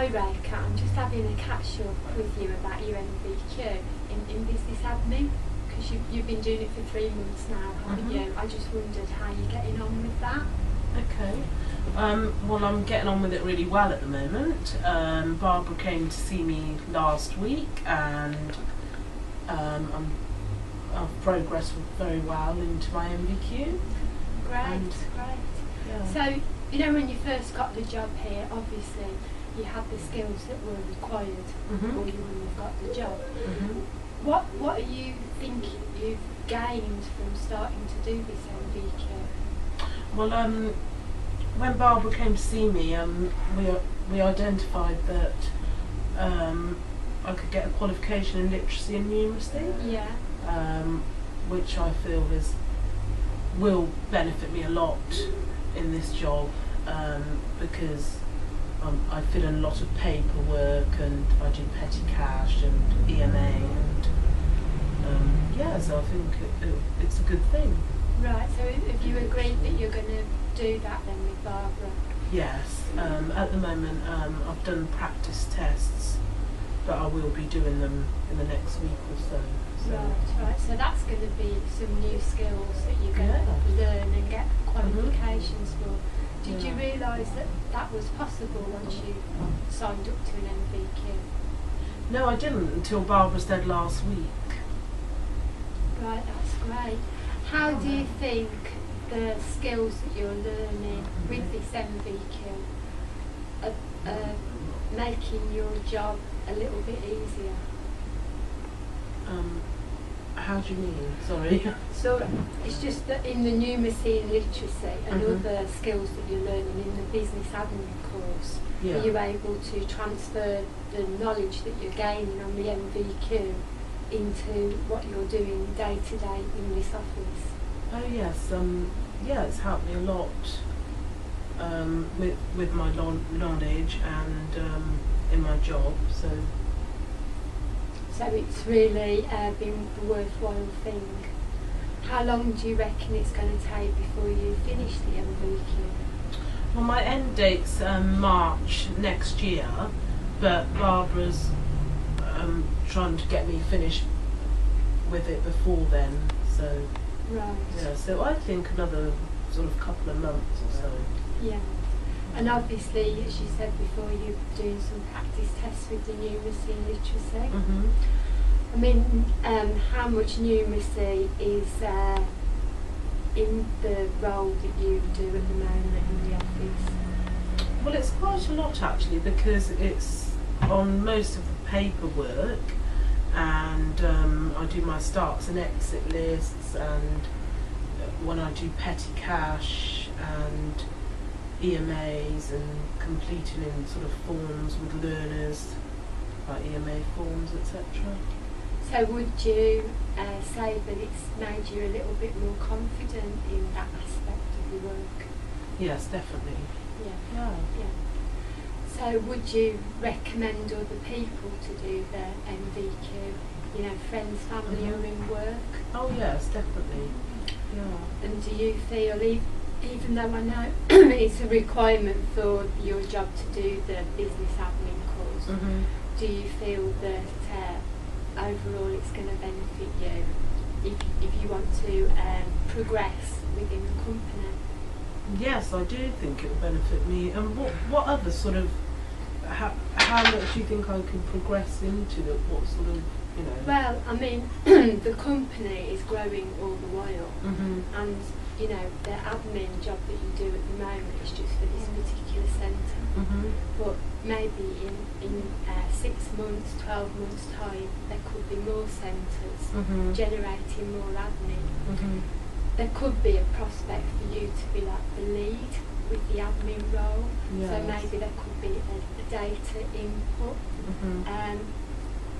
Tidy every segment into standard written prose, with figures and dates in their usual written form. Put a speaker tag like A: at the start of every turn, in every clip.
A: Hi Rayka, I'm just having a catch up with you about your MVQ in business admin, because you've been doing it for 3 months now, haven't you? I just wondered how you're getting on with that.
B: Okay. Well, I'm getting on with it really well at the moment. Barbara came to see me last week, and I've progressed very well into my MVQ.
A: Great.
B: Yeah.
A: So, you know, when you first got the job here, obviously you had the skills that were required, or you wouldn't have got the job. What do you think you've gained from starting to do this MVQ?
B: Well, when Barbara came to see me, we identified that I could get a qualification in literacy and numeracy.
A: Yeah.
B: Which I feel will benefit me a lot in this job, because I fill in a lot of paperwork, and I do petty cash and EMA, and so I think it's a good thing.
A: Right, so have you agreed that you're going to do that then with Barbara?
B: Yes, at the moment I've done practice tests, but I will be doing them in the next week or so.
A: Right, so that's going to be some new skills that you're going to learn and get qualifications for. Did you realise that that was possible once you signed up to an MVQ?
B: No, I didn't until Barbara said last week.
A: Right, that's great. How do you think the skills that you're learning with this MVQ are making your job a little bit easier?
B: How do you mean? Sorry.
A: So it's just that in the numeracy and literacy and other skills that you're learning in the business admin course, are you able to transfer the knowledge that you're gaining on the MVQ into what you're doing day to day in this office?
B: Oh yes, it's helped me a lot with my knowledge and in my job.
A: So it's really been a worthwhile thing. How long do you reckon it's going to take before you finish the MVQ?
B: Well, my end date's March next year, but Barbara's trying to get me finished with it before then. So
A: right.
B: Yeah, so I think another sort of couple of months or so.
A: Yeah. And obviously, as you said before, you're doing some practice tests with the numeracy and literacy. I mean, how much numeracy is in the role that you do at the moment in the office?
B: Well, it's quite a lot actually, because it's on most of the paperwork, and I do my starts and exit lists, and when I do petty cash and EMAs and completing in sort of forms with learners, like EMA forms, etc.
A: So would you say that it's made you a little bit more confident in that aspect of your work?
B: Yes, definitely.
A: Yeah. So would you recommend other people to do the MVQ? You know, friends, family, or in work?
B: Oh yes, definitely. Yeah.
A: And do you feel, even though I know it's a requirement for your job to do the business admin course, do you feel that overall it's going to benefit you if you want to progress within the company?
B: Yes, I do think it will benefit me. And what other sort of, how much do you think I can progress into it? What sort of, you know?
A: Well, I mean, the company is growing all the while, and you know, the admin job that you do at the moment is just for this particular centre. But maybe in 6 months, 12 months time, there could be more centres generating more admin. There could be a prospect for you to be like the lead with the admin role.
B: Yes.
A: So maybe there could be a data input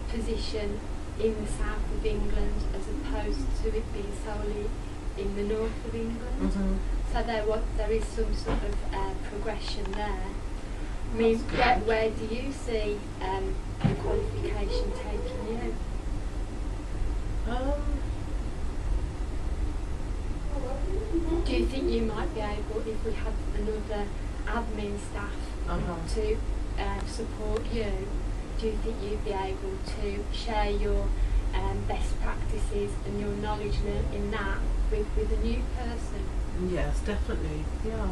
A: position in the south of England, as opposed to it being solely in the north of England. So there is some sort of progression there. I mean, where do you see the qualification taking you? Do you think you might be able, if we had another admin staff, to support you, do you think you'd be able to share your best practices and your knowledge learnt in that with a new person?
B: Yes, definitely. Yeah.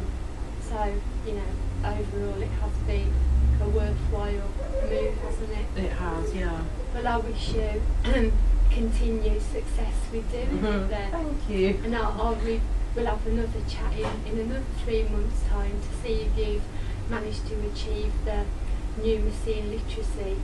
A: So, you know, overall it has been a worthwhile move, hasn't it?
B: It has, yeah.
A: Well, I wish you continued success with doing it then.
B: Thank you.
A: And we'll have another chat in another 3 months' time to see if you've managed to achieve the numeracy and literacy